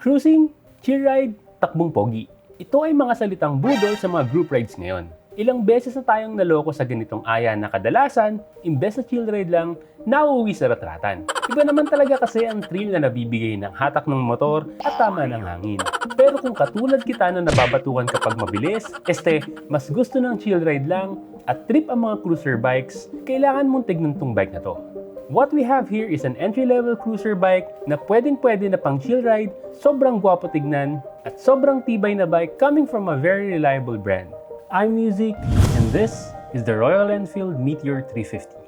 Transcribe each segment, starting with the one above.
Cruising, chill ride, takbong pogi. Ito ay mga salitang budol sa mga group rides ngayon. Ilang beses na tayong naloko sa ganitong aya na kadalasan, imbes na chill ride lang, nauuwi sa ratratan. Iba naman talaga kasi ang thrill na nabibigay ng hatak ng motor at tama ng hangin. Pero kung katulad kita na nababatukan kapag mabilis, mas gusto ng chill ride lang at trip ang mga cruiser bikes, kailangan mong tignan tong bike na to. What we have here is an entry-level cruiser bike na pwedeng-pwede na pang chill ride, sobrang gwapo tignan, at sobrang tibay na bike coming from a very reliable brand. I'm Neozeke, and this is the Royal Enfield Meteor 350.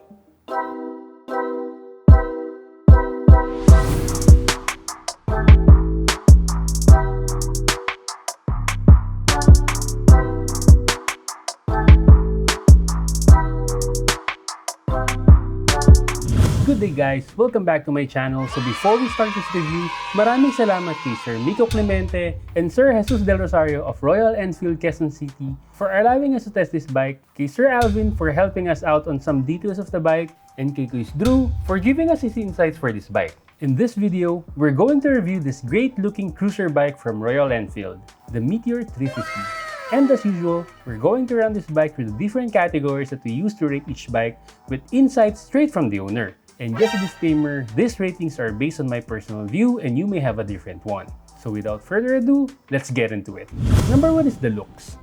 Good day guys! Welcome back to my channel. So before we start this review, maraming salamat kay Sir Miko Clemente and Sir Jesus Del Rosario of Royal Enfield, Quezon City for allowing us to test this bike, kay Sir Alvin for helping us out on some details of the bike, and kay Kuis Drew for giving us his insights for this bike. In this video, we're going to review this great looking cruiser bike from Royal Enfield, the Meteor 350. And as usual, we're going to run this bike through the different categories that we use to rate each bike with insights straight from the owner. And just a disclaimer, these ratings are based on my personal view and you may have a different one. So without further ado, let's get into it. Number 1 is the looks.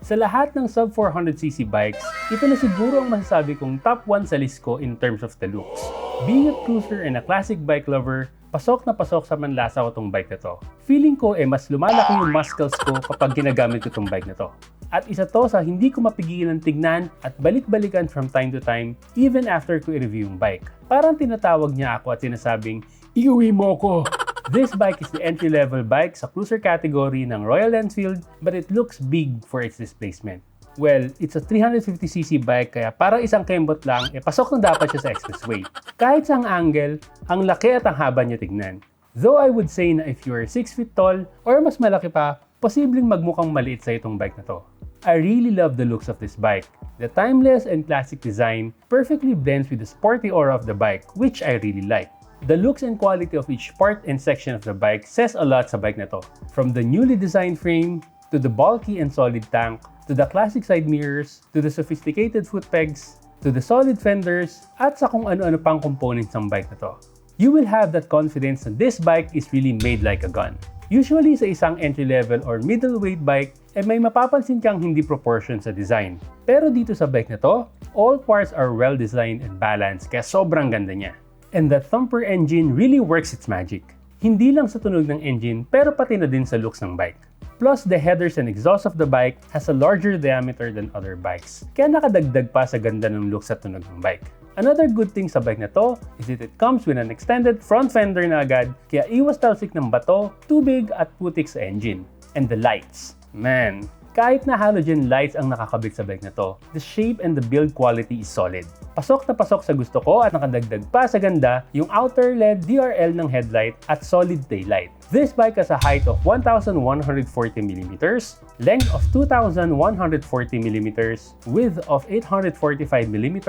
Sa lahat ng sub 400cc bikes, ito na siguro ang masasabi kong top 1 sa list ko in terms of the looks. Being a cruiser and a classic bike lover, pasok na pasok sa manlasa ko tong bike na to. Feeling ko mas lumalaki yung muscles ko kapag ginagamit ko tong bike na to. At isa to sa hindi ko mapigilan tignan at balik-balikan from time to time even after ko i-review yung bike. Parang tinatawag niya ako at sinasabing, "Iuwi mo ko!" This bike is the entry-level bike sa cruiser category ng Royal Enfield but it looks big for its displacement. Well, it's a 350cc bike kaya parang isang kembot lang, pasok na dapat siya sa expressway. Kahit sa angle, ang laki at ang haba niya tignan. Though I would say na if you are 6 feet tall or mas malaki pa, posibleng magmukhang maliit sa itong bike na to. I really love the looks of this bike. The timeless and classic design perfectly blends with the sporty aura of the bike, which I really like. The looks and quality of each part and section of the bike says a lot sa bike na to. From the newly designed frame, to the bulky and solid tank, to the classic side mirrors, to the sophisticated foot pegs, to the solid fenders, at sa kung ano-ano pang components ng bike na to. You will have that confidence that this bike is really made like a gun. Usually sa isang entry-level or middleweight bike, may mapapansin kang hindi proportion sa design. Pero dito sa bike na to, all parts are well-designed and balanced kaya sobrang ganda niya. And the thumper engine really works its magic. Hindi lang sa tunog ng engine pero pati na din sa looks ng bike. Plus, the headers and exhaust of the bike has a larger diameter than other bikes. Kaya nakadagdag pa sa ganda ng looks at tunog ng bike. Another good thing sa bike na to is that it comes with an extended front fender na agad kaya iwas talsik ng bato, tubig at putik sa engine. And the lights. Man, kahit na halogen lights ang nakakabit sa bike na to, the shape and the build quality is solid. Pasok na pasok sa gusto ko at nakadagdag pa sa ganda yung outer LED DRL ng headlight at solid taillight. This bike has a height of 1,140mm, length of 2,140mm, width of 845mm,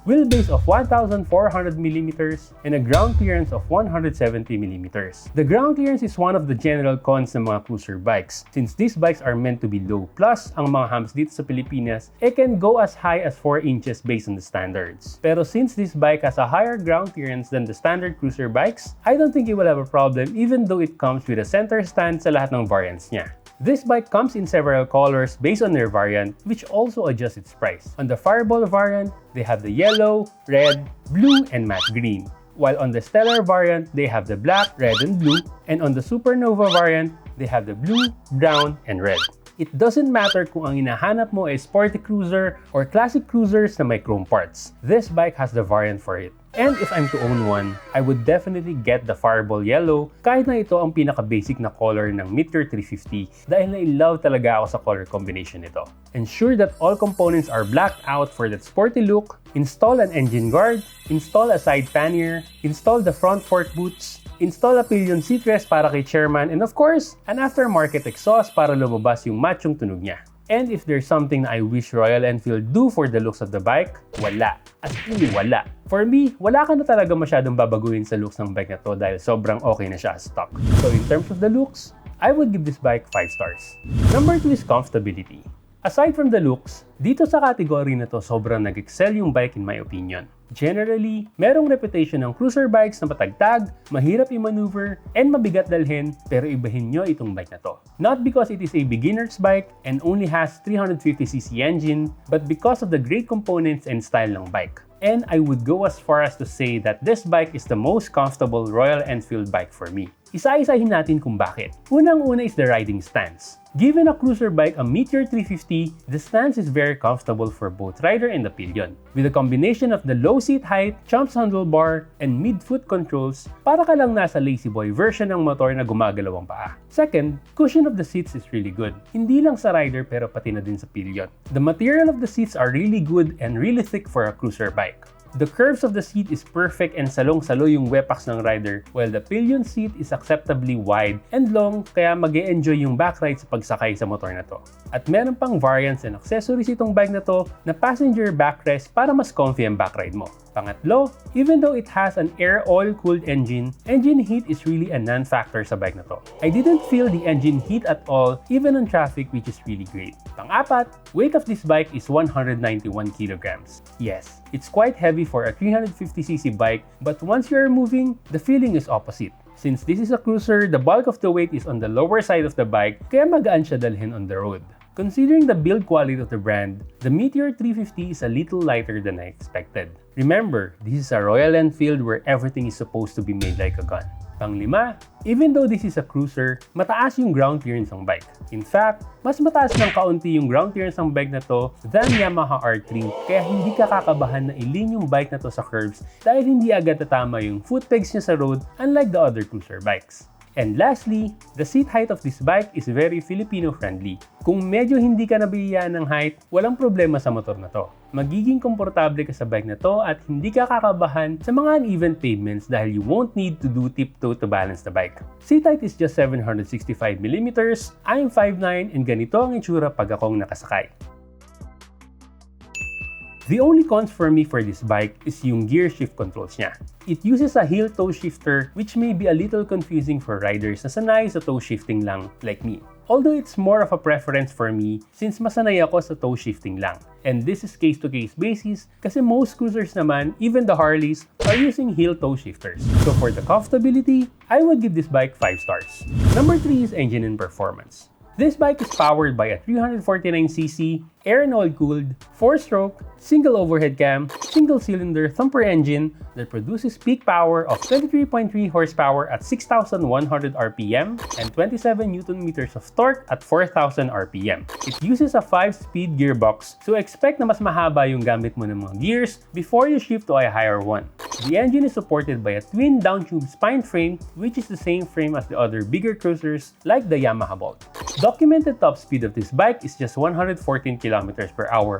wheelbase of 1,400mm, and a ground clearance of 170mm. The ground clearance is one of the general cons ng mga cruiser bikes, since these bikes are meant to be low. Plus, ang mga humps dito sa Pilipinas, can go as high as 4 inches based on the standards. Pero since this bike has a higher ground clearance than the standard cruiser bikes, I don't think it will have a problem even though it comes with a center stand sa lahat ng variants niya. This bike comes in several colors based on their variant, which also adjusts its price. On the Fireball variant, they have the yellow, red, blue, and matte green. While on the Stellar variant, they have the black, red, and blue. And on the Supernova variant, they have the blue, brown, and red. It doesn't matter kung ang hinahanap mo ay sporty cruiser or classic cruisers na may chrome parts. This bike has the variant for it. And if I'm to own one, I would definitely get the Fireball Yellow kahit na ito ang pinaka-basic na color ng Meteor 350 dahil na-love talaga ako sa color combination nito. Ensure that all components are blacked out for that sporty look, install an engine guard, install a side pannier, install the front fork boots, install a pillion seat rest para kay chairman, and of course, an aftermarket exhaust para lumabas yung machong tunog niya. And if there's something na I wish Royal Enfield do for the looks of the bike, wala. As in, wala. For me, wala ka na talaga masyadong babaguhin sa looks ng bike na to dahil sobrang okay na siya as stock. So in terms of the looks, I would give this bike 5 stars. Number 2 is comfortability. Aside from the looks, dito sa category na to sobrang nag-excel yung bike in my opinion. Generally, merong reputation ng cruiser bikes na matagtag, mahirap i-maneuver, and mabigat dalhin, pero ibahin nyo itong bike na to. Not because it is a beginner's bike and only has 350cc engine, but because of the great components and style ng bike. And I would go as far as to say that this bike is the most comfortable Royal Enfield bike for me. Isa-isahin natin kung bakit. Unang-una is the riding stance. Given a cruiser bike, a Meteor 350, the stance is very comfortable for both rider and the pillion. With a combination of the low seat height, chumps handlebar, and mid-foot controls, para ka lang nasa lazy boy version ng motor na gumagalaw ang paa. Second, cushion of the seats is really good. Hindi lang sa rider pero pati na din sa pillion. The material of the seats are really good and really thick for a cruiser bike. The curves of the seat is perfect and salong-salo yung wepax ng rider, while the pillion seat is acceptably wide and long kaya mag-e-enjoy yung backride sa pagsakay sa motor na to. At meron pang variants and accessories itong bike na to na passenger backrest para mas comfy ang backride mo. Pangatlo, even though it has an air oil-cooled engine heat is really a non-factor sa bike na to. I didn't feel the engine heat at all even on traffic, which is really great. Pang-apat, weight of this bike is 191 kilograms. Yes, it's quite heavy for a 350cc bike, but once you are moving, the feeling is opposite. Since this is a cruiser, the bulk of the weight is on the lower side of the bike, kaya magaan siya dalhin on the road. Considering the build quality of the brand, the Meteor 350 is a little lighter than I expected. Remember, this is a Royal Enfield where everything is supposed to be made like a gun. Pang-lima, even though this is a cruiser, mataas yung ground clearance ng bike. In fact, mas mataas ng kaunti yung ground clearance ng bike na to than Yamaha R3, kaya hindi ka kakabahan na ilin yung bike na to sa curves dahil hindi agad tatama yung foot pegs niya sa road unlike the other cruiser bikes. And lastly, the seat height of this bike is very Filipino-friendly. Kung medyo hindi ka nabihiyaan ng height, walang problema sa motor na to. Magiging komportable ka sa bike na to at hindi ka kakabahan sa mga uneven pavements dahil you won't need to do tiptoe to balance the bike. Seat height is just 765mm, I'm 5'9", and ganito ang itsura pag akong nakasakay. The only cons for me for this bike is yung gear shift controls niya. It uses a heel toe shifter which may be a little confusing for riders na sanay sa toe shifting lang like me. Although it's more of a preference for me since masanay ako sa toe shifting lang. And this is case-to-case basis kasi most cruisers naman, even the Harleys, are using heel toe shifters. So for the comfortability, I would give this bike 5 stars. Number 3 is engine and performance. This bike is powered by a 349cc, air and oil-cooled, 4-stroke, single overhead cam, single-cylinder thumper engine that produces peak power of 23.3 horsepower at 6,100 RPM and 27 Nm of torque at 4,000 RPM. It uses a 5-speed gearbox, so expect na mas mahaba yung gamit mo ng mga gears before you shift to a higher one. The engine is supported by a twin down-tube spine frame, which is the same frame as the other bigger cruisers like the Yamaha Bolt. Documented top speed of this bike is just 114 km/h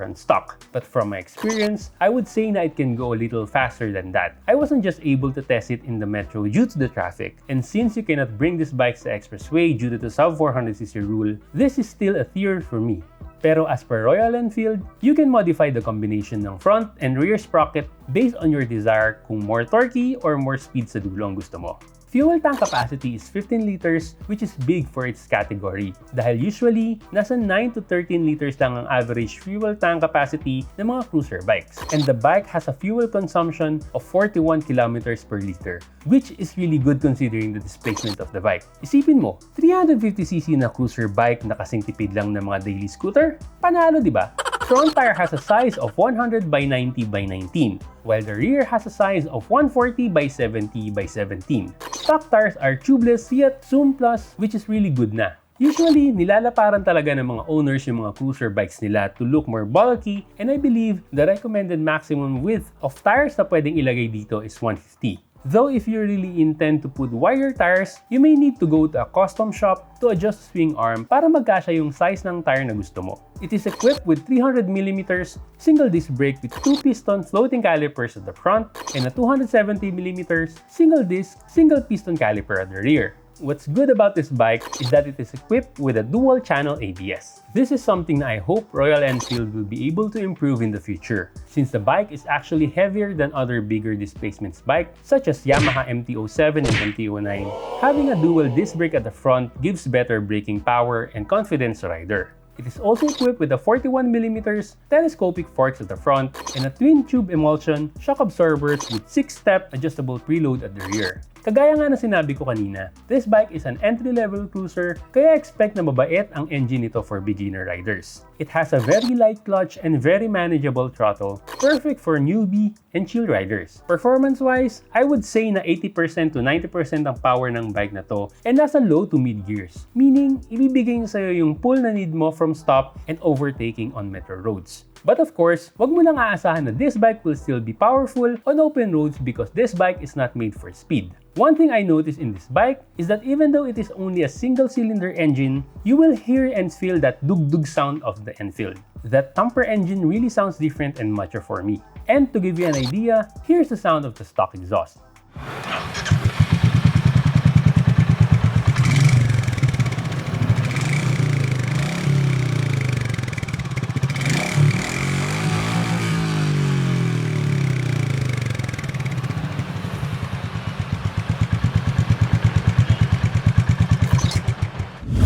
on stock, but from my experience, I would say na it can go a little faster than that. I wasn't just able to test it in the metro due to the traffic, and since you cannot bring this bike sa expressway due to the sub 400cc rule, this is still a theory for me. Pero as per Royal Enfield, you can modify the combination ng front and rear sprocket based on your desire kung more torquey or more speed sa dulo ang gusto mo. Fuel tank capacity is 15 liters, which is big for its category dahil usually nasa 9 to 13 liters lang ang average fuel tank capacity ng mga cruiser bikes. And the bike has a fuel consumption of 41 kilometers per liter, which is really good considering the displacement of the bike. Isipin mo, 350cc na cruiser bike na kasing tipid lang ng mga daily scooter? Panalo, di ba? Front tire has a size of 100 by 90 by 19, while the rear has a size of 140 by 70 by 17. Stock tires are tubeless Fiat Zoom Plus, which is really good na. Usually, nilalaparan talaga ng mga owners yung mga cruiser bikes nila to look more bulky, and I believe the recommended maximum width of tires na pwedeng ilagay dito is 150. Though if you really intend to put wider tires, you may need to go to a custom shop to adjust the swing arm para magkasya yung size ng tire na gusto mo. It is equipped with 300mm single disc brake with 2-piston floating calipers at the front and a 270mm single disc single piston caliper at the rear. What's good about this bike is that it is equipped with a dual-channel ABS. This is something that I hope Royal Enfield will be able to improve in the future, since the bike is actually heavier than other bigger displacements bike such as Yamaha MT-07 and MT-09. Having a dual disc brake at the front gives better braking power and confidence to rider. It is also equipped with a 41mm telescopic forks at the front and a twin-tube emulsion shock absorbers with 6-step adjustable preload at the rear. Kagaya nga na sinabi ko kanina, this bike is an entry-level cruiser kaya expect na mabait ang engine nito for beginner riders. It has a very light clutch and very manageable throttle, perfect for newbie and chill riders. Performance-wise, I would say na 80% to 90% ang power ng bike na to and nasa low to mid gears, meaning ibibigay niya sa'yo yung pull na need mo from stop and overtaking on metro roads. But of course, wag mo lang aasahan na this bike will still be powerful on open roads because this bike is not made for speed. One thing I noticed in this bike is that even though it is only a single-cylinder engine, you will hear and feel that dug-dug sound of the Enfield. That thumper engine really sounds different and mature for me. And to give you an idea, here's the sound of the stock exhaust.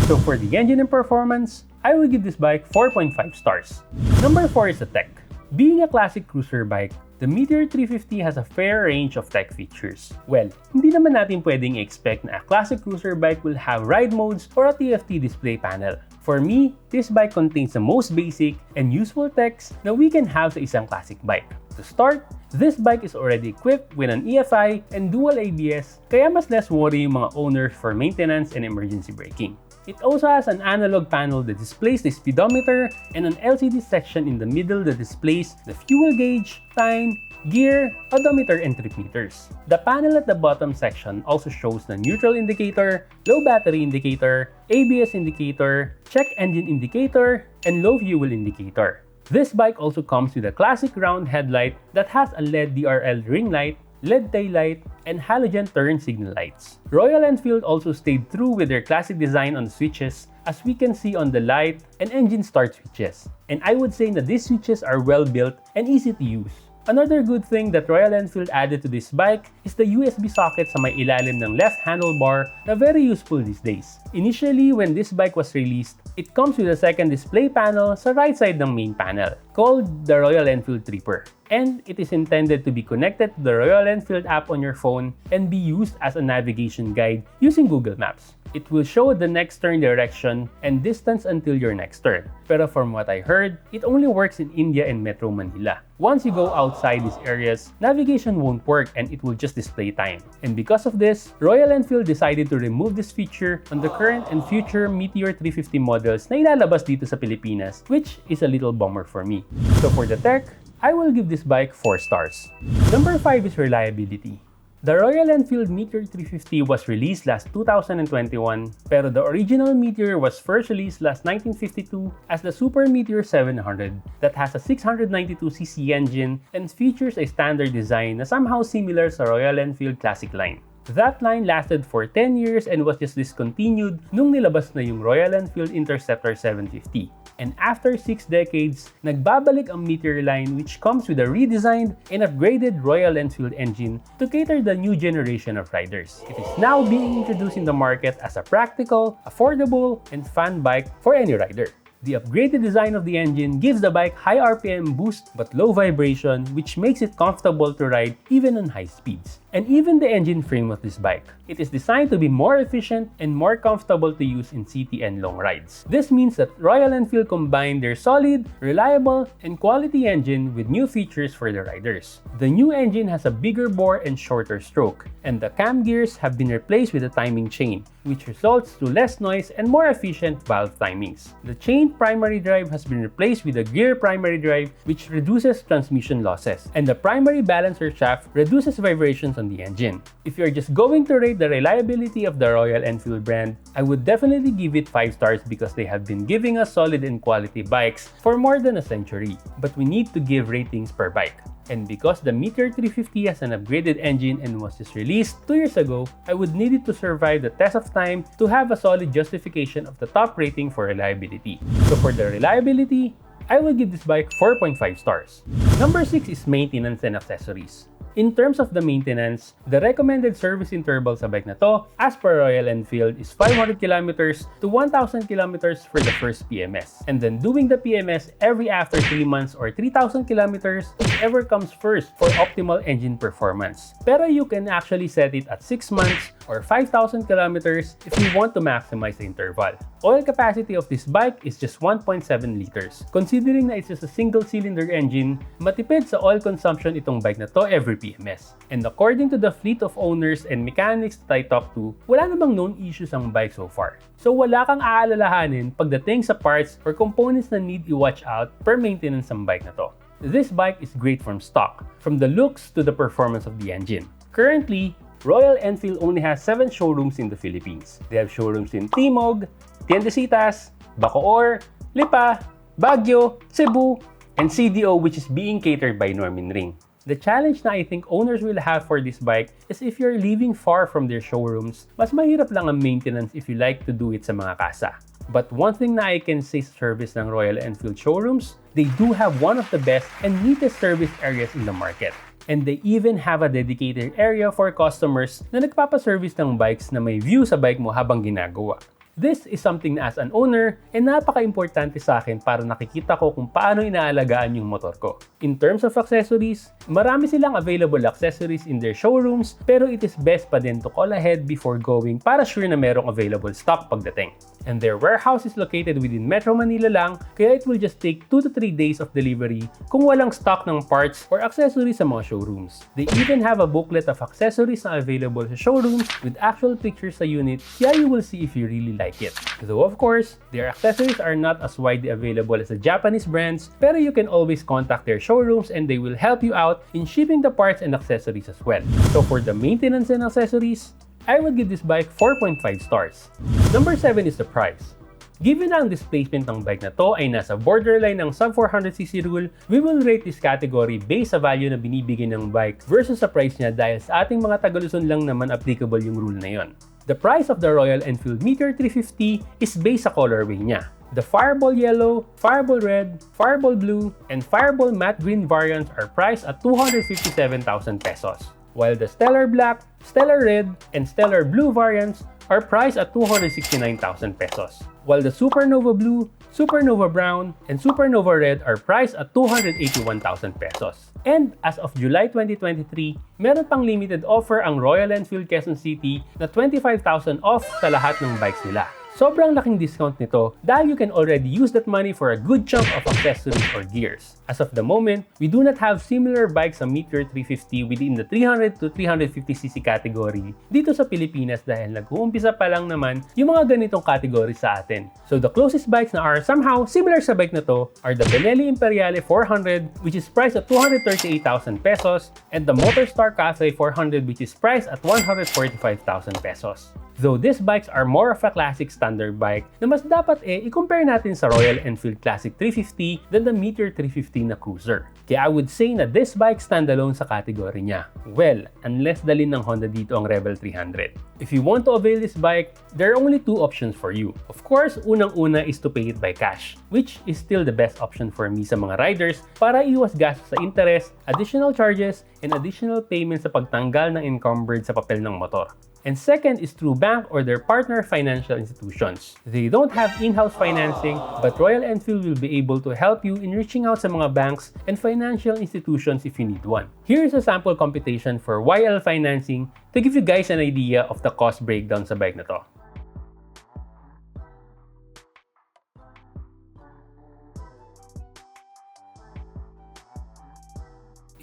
So for the engine and performance, I will give this bike 4.5 stars. Number 4 is the tech. Being a classic cruiser bike, the Meteor 350 has a fair range of tech features. Well, hindi naman natin pwedeng expect na a classic cruiser bike will have ride modes or a TFT display panel. For me, this bike contains the most basic and useful techs that we can have sa isang classic bike. To start, this bike is already equipped with an EFI and dual ABS, kaya mas less worry yung mga owners for maintenance and emergency braking. It also has an analog panel that displays the speedometer and an LCD section in the middle that displays the fuel gauge, time, gear, odometer, and trip meters. The panel at the bottom section also shows the neutral indicator, low battery indicator, ABS indicator, check engine indicator, and low fuel indicator. This bike also comes with a classic round headlight that has a LED DRL ring light, LED taillight, and halogen turn signal lights. Royal Enfield also stayed true with their classic design on the switches, as we can see on the light and engine start switches. And I would say that these switches are well built and easy to use. Another good thing that Royal Enfield added to this bike is the USB socket sa may ilalim ng left handlebar na very useful these days. Initially, when this bike was released, it comes with a second display panel sa right side ng main panel, called the Royal Enfield Tripper. And it is intended to be connected to the Royal Enfield app on your phone and be used as a navigation guide using Google Maps. It will show the next turn direction and distance until your next turn. Pero from what I heard, it only works in India and Metro Manila. Once you go outside these areas, navigation won't work and it will just display time. And because of this, Royal Enfield decided to remove this feature on the current and future Meteor 350 models na ilalabas dito sa Pilipinas, which is a little bummer for me. So for the tech, I will give this bike 4 stars. Number 5 is reliability. The Royal Enfield Meteor 350 was released last 2021, pero the original Meteor was first released last 1952 as the Super Meteor 700 that has a 692cc engine and features a standard design na somehow similar sa Royal Enfield Classic line. That line lasted for 10 years and was just discontinued nung nilabas na yung Royal Enfield Interceptor 750. And after 6 decades, nagbabalik ang Meteor line which comes with a redesigned and upgraded Royal Enfield engine to cater the new generation of riders. It is now being introduced in the market as a practical, affordable, and fun bike for any rider. The upgraded design of the engine gives the bike high RPM boost but low vibration, which makes it comfortable to ride even on high speeds. And even the engine frame of this bike. It is designed to be more efficient and more comfortable to use in city and long rides. This means that Royal Enfield combined their solid, reliable, and quality engine with new features for the riders. The new engine has a bigger bore and shorter stroke, and the cam gears have been replaced with a timing chain, which results to less noise and more efficient valve timings. The chain main primary drive has been replaced with a gear primary drive, which reduces transmission losses, and the primary balancer shaft reduces vibrations on the engine. If you're just going to rate the reliability of the Royal Enfield brand, I would definitely give it 5 stars because they have been giving us solid and quality bikes for more than a century. But we need to give ratings per bike. And because the Meteor 350 has an upgraded engine and was just released 2 years ago, I would need it to survive the test of time to have a solid justification of the top rating for reliability. So for the reliability, I will give this bike 4.5 stars. Number 6 is maintenance and accessories. In terms of the maintenance, the recommended service interval sa bike na to, as per Royal Enfield, is 500 kilometers to 1,000 kilometers for the first PMS. And then doing the PMS every after 3 months or 3,000 kilometers, whichever comes first for optimal engine performance. Pero you can actually set it at 6 months or 5,000 kilometers if you want to maximize the interval. Oil capacity of this bike is just 1.7 liters. Considering na it's just a single-cylinder engine, matipid sa oil consumption itong bike na to every PMS. And according to the fleet of owners and mechanics that I talked to, wala namang known issues ang bike so far. So wala kang aalalahanin pagdating sa parts or components na need i-watch out per maintenance ng bike na to. This bike is great from stock, from the looks to the performance of the engine. Currently, Royal Enfield only has 7 showrooms in the Philippines. They have showrooms in Timog, Tiendesitas, Bacoor, Lipa, Baguio, Cebu, and CDO, which is being catered by Norman Ring. The challenge na I think owners will have for this bike is if you're living far from their showrooms, mas mahirap lang ang maintenance if you like to do it sa mga kasa. But one thing na I can say sa service ng Royal Enfield showrooms, they do have one of the best and neatest service areas in the market. And they even have a dedicated area for customers na nagpapaservice ng bikes na may view sa bike mo habang ginagawa. This is something na as an owner, napaka-importante sa akin para nakikita ko kung paano inaalagaan yung motor ko. In terms of accessories, marami silang available accessories in their showrooms, pero it is best pa din to call ahead before going para sure na merong available stock pagdating. And their warehouse is located within Metro Manila lang, kaya it will just take 2 to 3 days of delivery kung walang stock ng parts or accessories sa mga showrooms. They even have a booklet of accessories na available sa showrooms with actual pictures sa unit, kaya you will see if you really like it. Though of course, their accessories are not as widely available as the Japanese brands, pero you can always contact their showrooms and they will help you out in shipping the parts and accessories as well. So for the maintenance and accessories, I would give this bike 4.5 stars. Number 7 is the price. Given na ang displacement ng bike na to ay nasa borderline ng sub 400cc rule, we will rate this category based sa value na binibigay ng bike versus sa price niya dahil sa ating mga Tagaluson lang naman applicable yung rule na yon. The price of the Royal Enfield Meteor 350 is based sa colorway niya. The Fireball Yellow, Fireball Red, Fireball Blue, and Fireball Matte Green variants are priced at 257,000 pesos. While the Stellar Black, Stellar Red, and Stellar Blue variants are priced at 269,000 pesos. While the Supernova Blue, Supernova Brown, and Supernova Red are priced at 281,000 pesos. And as of July 2023, meron pang limited offer ang Royal Enfield Quezon City na 25,000 off sa lahat ng bikes nila. Sobrang laking discount nito dahil you can already use that money for a good chunk of accessories or gears. As of the moment, we do not have similar bikes sa Meteor 350 within the 300 to 350cc category dito sa Pilipinas dahil nag-uumpisa pa lang naman yung mga ganitong category sa atin. So the closest bikes na are somehow similar sa bike na to are the Benelli Imperiale 400 which is priced at 238,000 pesos and the Motorstar Cafe 400 which is priced at 145,000 pesos. Though these bikes are more of a classic standard bike na mas dapat i-compare natin sa Royal Enfield Classic 350 than the Meteor 350 na cruiser. Kaya I would say na this bike standalone sa category niya. Well, unless dalhin ng Honda dito ang Rebel 300. If you want to avail this bike, there are only 2 options for you. Of course, unang-una is to pay it by cash, which is still the best option for me sa mga riders para iwas gastos sa interest, additional charges, and additional payments sa pagtanggal ng encumbered sa papel ng motor. And second is through bank or their partner financial institutions. They don't have in-house financing, but Royal Enfield will be able to help you in reaching out sa mga banks and financial institutions if you need one. Here is a sample computation for YL financing to give you guys an idea of the cost breakdown sa bike na to.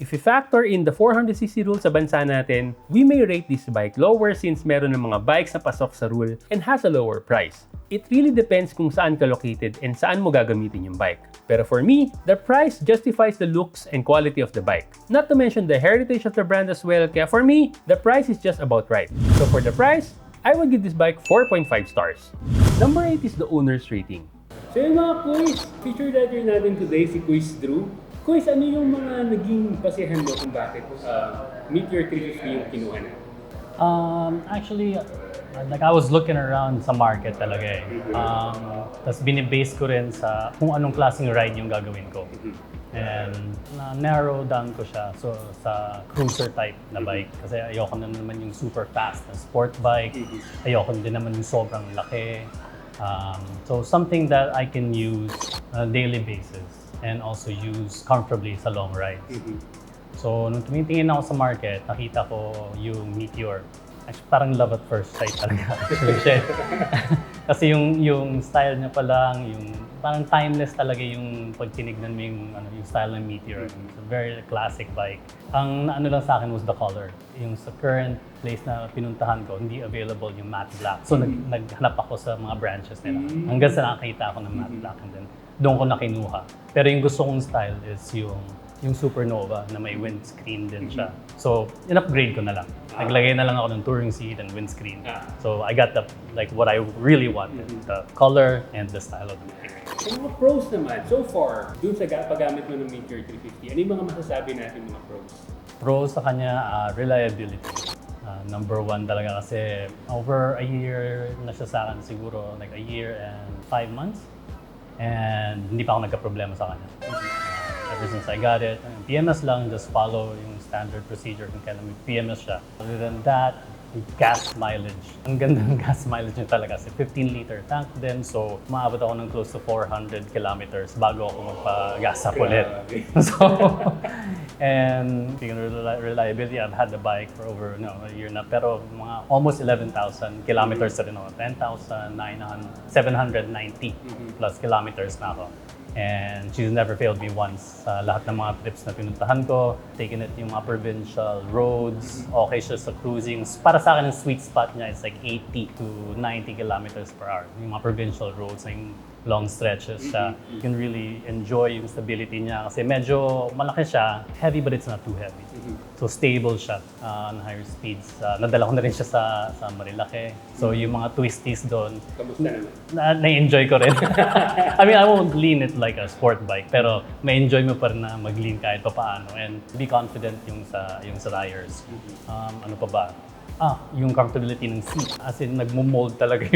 If we factor in the 400cc rule sa bansa natin, we may rate this bike lower since meron ng mga bikes na pasok sa rule and has a lower price. it really depends kung saan ka located and saan mo gagamitin yung bike. Pero for me, the price justifies the looks and quality of the bike. Not to mention the heritage of the brand as well, kaya for me, the price is just about right. So for the price, I would give this bike 4.5 stars. Number 8 is the owner's rating. So yung mga quiz, feature letter natin today si Quiz Drew. Quiz, ano yung mga naging basihan mo kung bakit Meteor 350 yung kinuha na? Actually, like I was looking around sa market talaga eh. Tapos binibase ko rin sa kung anong klaseng ride yung gagawin ko. And narrow down ko siya sa cruiser type na bike. Kasi ayoko na naman yung super fast na sport bike. Ayoko din naman yung sobrang laki. So something that I can use on a daily basis and also use comfortably sa long rides. So nung tumitingin ako sa market, nakita ko yung Meteor. Actually, parang love at first sight talaga actually siya. Kasi yung style niya pa lang, yung parang timeless talaga yung pag tinignan mo yung style ng Meteor. It's a very classic bike. Ang ano lang sa akin was the color. Yung sa current place na pinuntahan ko, hindi available yung matte black. So naghanap ako sa mga branches nila. Hanggang sa nakakita ako ng matte black and then doon ko na kinuha. Pero yung gusto kong style is yung Supernova na may windscreen din siya. So, in-upgrade ko na lang. Naglagay na lang ako ng touring seat and windscreen. So, I got what I really wanted. The color and the style of the Meteor. Sa mga pros naman, so far, dun sa paggamit mo ng Meteor 350, ano yung mga masasabi natin mga pros? Pros sa kanya, reliability. Number one talaga kasi over a year na siya sa akin siguro, like a year and 5 months. And hindi pa ako nagka-problema sa kanya. Ever since I got it, PMS lang, just follow yung standard procedure kung kailan may PMS siya. Other than that, gas mileage. Ang ganda ng gas mileage niya talaga kasi 15-liter tank din. So, maabot ako ng close to 400 kilometers bago ako magpa-gas up ulit. And speaking of reliability, I've had the bike for over a year na. Pero mga almost 11,000 kilometers na rin ako. 10,790 plus kilometers na ako. And she's never failed me once sa lahat ng mga trips na pinuntahan ko. Taken it yung mga provincial roads, okay siya sa cruising. Para sa akin, ang sweet spot niya is like 80 to 90 kilometers per hour. Yung mga provincial roads, yung long stretches siya. You can really enjoy yung stability niya kasi medyo malaki siya, heavy but it's not too heavy. So stable siya on higher speeds. Nadala ko na rin siya sa Marilake. So yung mga twisties doon, Kamusta naman? na-enjoy ko rin. I mean, I won't lean it like a sport bike, pero may enjoy mo pa rin na mag-lean kahit pa paano and be confident yung sa tires. Ano pa ba? Yung comfortability ng seat. As in, nagmo-mold talaga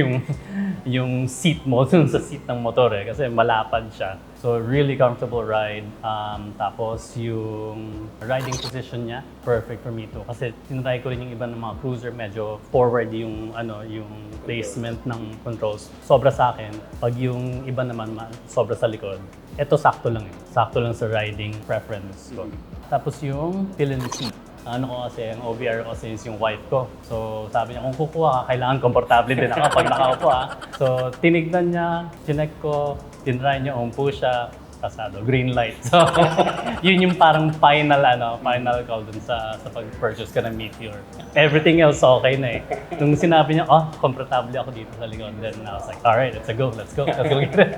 yung seat mo dun sa seat ng motor kasi malapad siya. So, really comfortable ride. Tapos, yung riding position niya, perfect for me too. Kasi tinatry ko rin yung iba ng mga cruiser, medyo forward yung placement ng controls. Sobra sa akin. Pag yung iba naman, sobra sa likod. Ito, sakto lang. Sakto lang sa riding preference ko. Tapos, yung fill-in seat. Ano ko kasi, ang OBR ko kasi is yung wife ko. So sabi niya, kung kukuha ka, kailangan komportable din ako pag nakaupo So tinignan niya, chinek ko, tinry niya, umpo siya, kasado, green light. So yun yung parang final call dun sa pag-purchase ka ng Meteor. Everything else okay na eh. Nung sinabi niya, komportable ako dito sa likod. Then I was like, alright, let's go get it.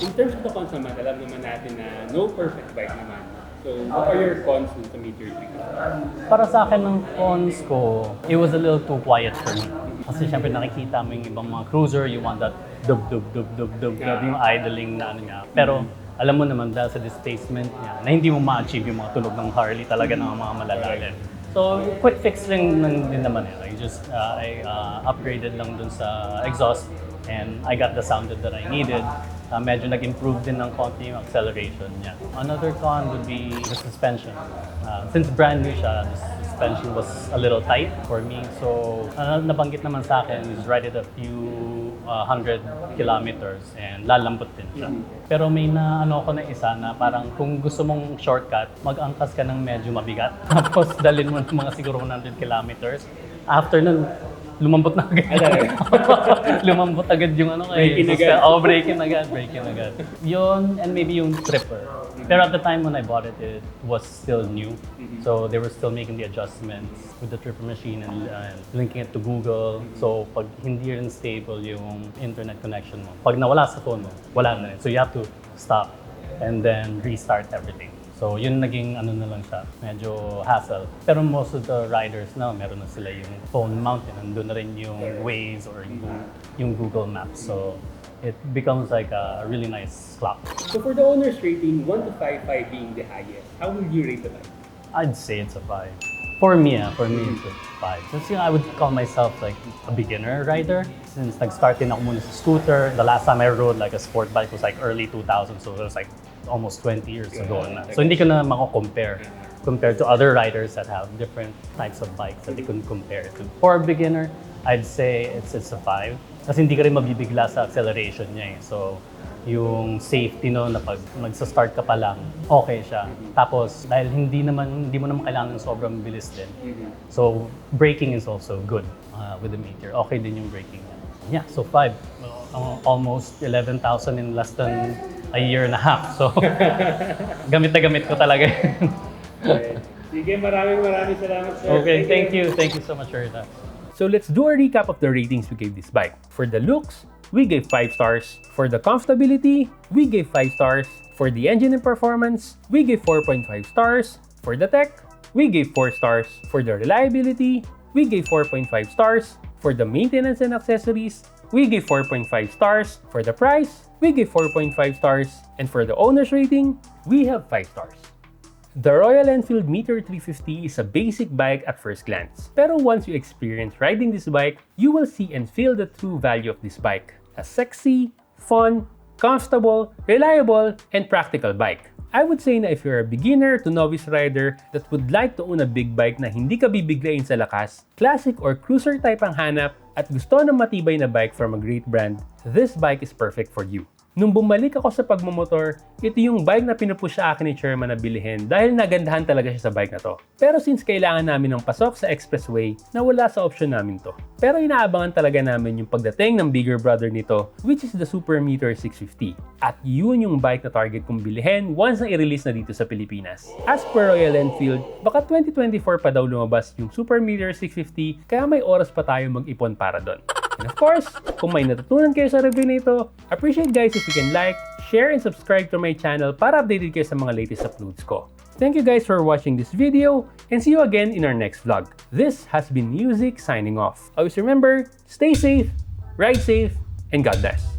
In terms of the cons naman, alam naman natin na no perfect bike naman. So, what are your cons sa Meteor 350? Para sa akin ng cons ko, it was a little too quiet for me. Kasi syempre nakikita mo yung ibang mga cruiser, you want that dub-dub-dub-dub-dub, yung idling na niya. Pero alam mo naman dahil sa displacement niya, na hindi mo ma-achieve yung mga tunog ng Harley talaga ng mga malalalim. So, quick fix din naman I upgraded lang dun sa exhaust and I got the sound that I needed. Medyo nag-improve din ng konti yung acceleration niya. Another con would be the suspension. Since brand new siya, the suspension was a little tight for me. So, nabanggit naman sa akin is ride it a few 100 kilometers and lalambot din siya. Pero may ako na isa na parang kung gusto mong shortcut, mag-angkas ka ng medyo mabigat. Tapos dalhin mo ng mga siguro 100 kilometers. After nun, lumambot na agad. Lumambot agad yung ano kay. Breaking agad. Yun, and maybe yung tripper. Pero at the time when I bought it, it was still new. So they were still making the adjustments with the tripper machine and linking it to Google. So pag hindi rin stable yung internet connection mo, pag nawala sa phone mo, wala na rin. So you have to stop and then restart everything. So yun naging ano na lang siya, medyo hassle. Pero most of the riders now, meron na sila yung phone mounted. Nandun na rin yung Waze or yung Google Maps. So it becomes like a really nice clock. So for the owner's rating, 1 to 5, 5 being the highest, how would you rate the bike? I'd say it's a 5. For me it's a 5. Since I would call myself like a beginner rider. Since nag-start din ako muna sa scooter, the last time I rode like a sport bike was like early 2000, so it was like almost 20 years ago na. So hindi ko na mako-compare compared to other riders that have different types of bikes that they couldn't compare to. For a beginner, I'd say it's a 5. Kasi hindi ka rin mabibigla sa acceleration niya eh. So, yung safety no, na pag magsa-start ka pa lang, okay siya. Tapos, dahil hindi mo naman kailangan ng sobrang bilis din. So, braking is also good with the Meteor. Okay din yung braking niya. Yeah, so 5. Almost 11,000 in less than a year and a half. So, gamit na gamit ko talaga. Sige, maraming salamat, sir. Okay, thank you. Thank you so much for that. So let's do a recap of the ratings we gave this bike. For the looks, we gave 5 stars. For the comfortability, we gave 5 stars. For the engine and performance, we gave 4.5 stars. For the tech, we gave 4 stars. For the reliability, we gave 4.5 stars. For the maintenance and accessories, we gave 4.5 stars. For the price, we gave 4.5 stars. And for the owner's rating, we have 5 stars. The Royal Enfield Meteor 350 is a basic bike at first glance. Pero once you experience riding this bike, you will see and feel the true value of this bike. A sexy, fun, comfortable, reliable, and practical bike. I would say na if you're a beginner to novice rider that would like to own a big bike na hindi ka bibiglain sa lakas, classic or cruiser type ang hanap, at gusto ng matibay na bike from a great brand, this bike is perfect for you. Nung bumalik ako sa pagmumotor, ito yung bike na pinupush sa akin ni Chairman na bilihin dahil nagandahan talaga siya sa bike na to. Pero since kailangan namin ng pasok sa expressway, nawala sa option namin to. Pero inaabangan talaga namin yung pagdating ng bigger brother nito, which is the Super Meteor 650. At yun yung bike na target kong bilihin once na i-release na dito sa Pilipinas. As per Royal Enfield, baka 2024 pa daw lumabas yung Super Meteor 650, kaya may oras pa tayo mag-ipon para doon. And of course, kung may natutunan kayo sa review nito, appreciate guys if you can like, share, and subscribe to my channel para updated kayo sa mga latest uploads ko. Thank you guys for watching this video, and see you again in our next vlog. This has been Neozeke signing off. Always remember, stay safe, ride safe, and God bless.